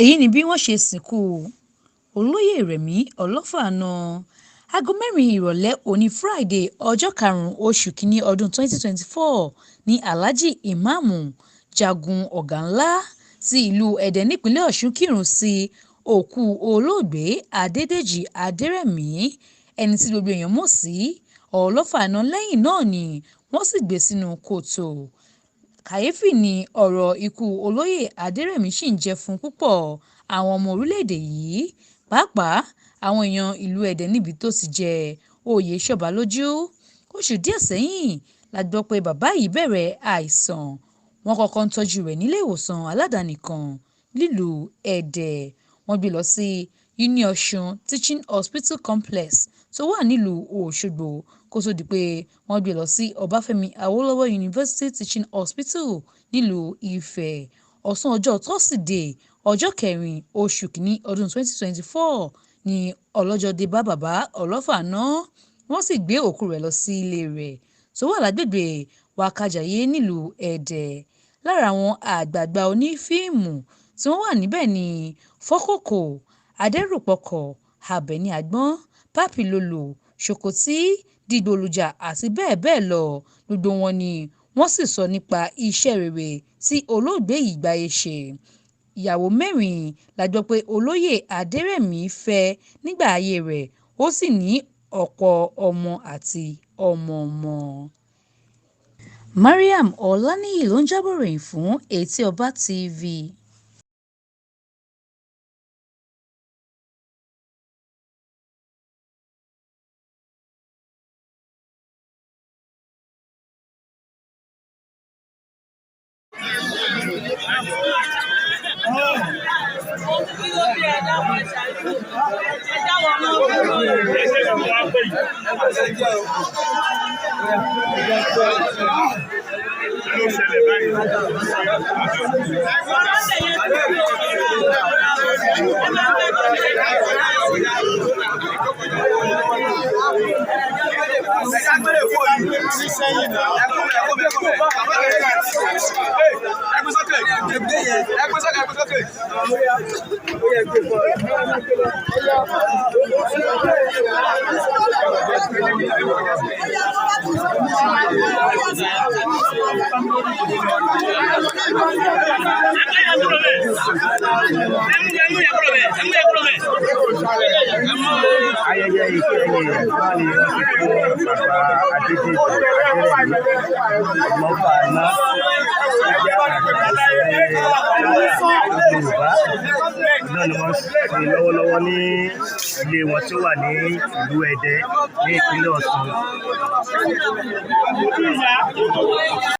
èyí ni bí wọ́n ṣe sìnkú Oloye Aderẹmi Ọlọfaana. Aago 4 ìrọ̀lẹ́ òní Friday ọjọ́ 5 oṣù kínní ọdún 2024 ní Alhaji Ìmáàmù Jagun Ọ̀gá-ńlá ti ìlú Ẹdẹ nípínlẹ̀ Ọ̀ṣun kírun sí òkú olóògbé Adédèjì Aderẹmi, ẹni tí gbogbo èèyàn mọ̀ sí Ọlọfaana. Lẹ́yìn náà ni wọ́n sì gbé sínú kòtò. Kàyéfì ni ọ̀rọ̀ ikú Oloye Aderẹmi ṣì ń jẹ́ fún púpọ̀ àwọn ọmọ orílẹ̀-èdè yìí, pàápàá àwọn èèyàn ìlú Ẹdẹ níbi tó ti jẹ oyè ṣọba lójú. Oṣù díẹ̀ sẹ́yìn la gbọ́ pé bàbá yìí bẹ̀rẹ̀ àìsàn. Wọ́n kọ́kọ́ ń tọ́jú rẹ̀ nílé ìwòsàn aládàáni kan nílùú Ẹdẹ. Wọ́n gbé lọ sí Uniosun Teaching Hospital Complex tó wà nílùú Òṣogbo kó tó di pé wọ́n gbé lọ sí Ọbáfẹ́mi Awólọ́wọ̀ University Teaching Hospital nílùú Ifẹ̀. Ọ̀sán ọjọ́ Tọ́sídẹ̀ẹ́ ọjọ́ 4 oṣù kínní ọdún 2024 ni ọlọ́jọ́ dé bá bàbá Ọlọfaana. Wọ́n sì gbé òkú rẹ̀ lọ sí ilé rẹ̀ tó wà lágbègbè Wákàjáyé nílùú Ẹdẹ. Lára àwọn àgbààgbà onífíìmù tí wọ́n wà níbẹ̀ ni Fọ́kòkò, Adẹ́rùpọ̀kọ̀, Àbẹ̀ní Àgbọ́n, Pápì Lolo, Ṣòkòtì, Dìgbòlùjà àti bẹ́ẹ̀ bẹ́ẹ̀ lọ. Gbogbo wọn ni wọ́n sì sọ nípa iṣẹ́ rere tí olóògbé yìí gbáyé ṣe. Ìyàwó 4 la gbọ́ pé Oloye Aderẹmi fẹ́ nígbà ayé rẹ̀, ó sì ní ọ̀pọ̀ ọmọ àti ọmọ-ọmọ. Mariam Ọláníyì ló ń jábọ̀ ròyìn fún Etí Ọba TV. Ayẹyẹ ìkẹyìn báyìí wọ́n ti fún bàbá Adédèjì Aderẹmi Ọlọfaana Yorùbá náà ni wọ́n ṣe lọ́wọ́lọ́wọ́ ní ilé wọn tó wà ní ìlú Ẹdẹ ní ìpínlẹ̀ Ọ̀ṣun.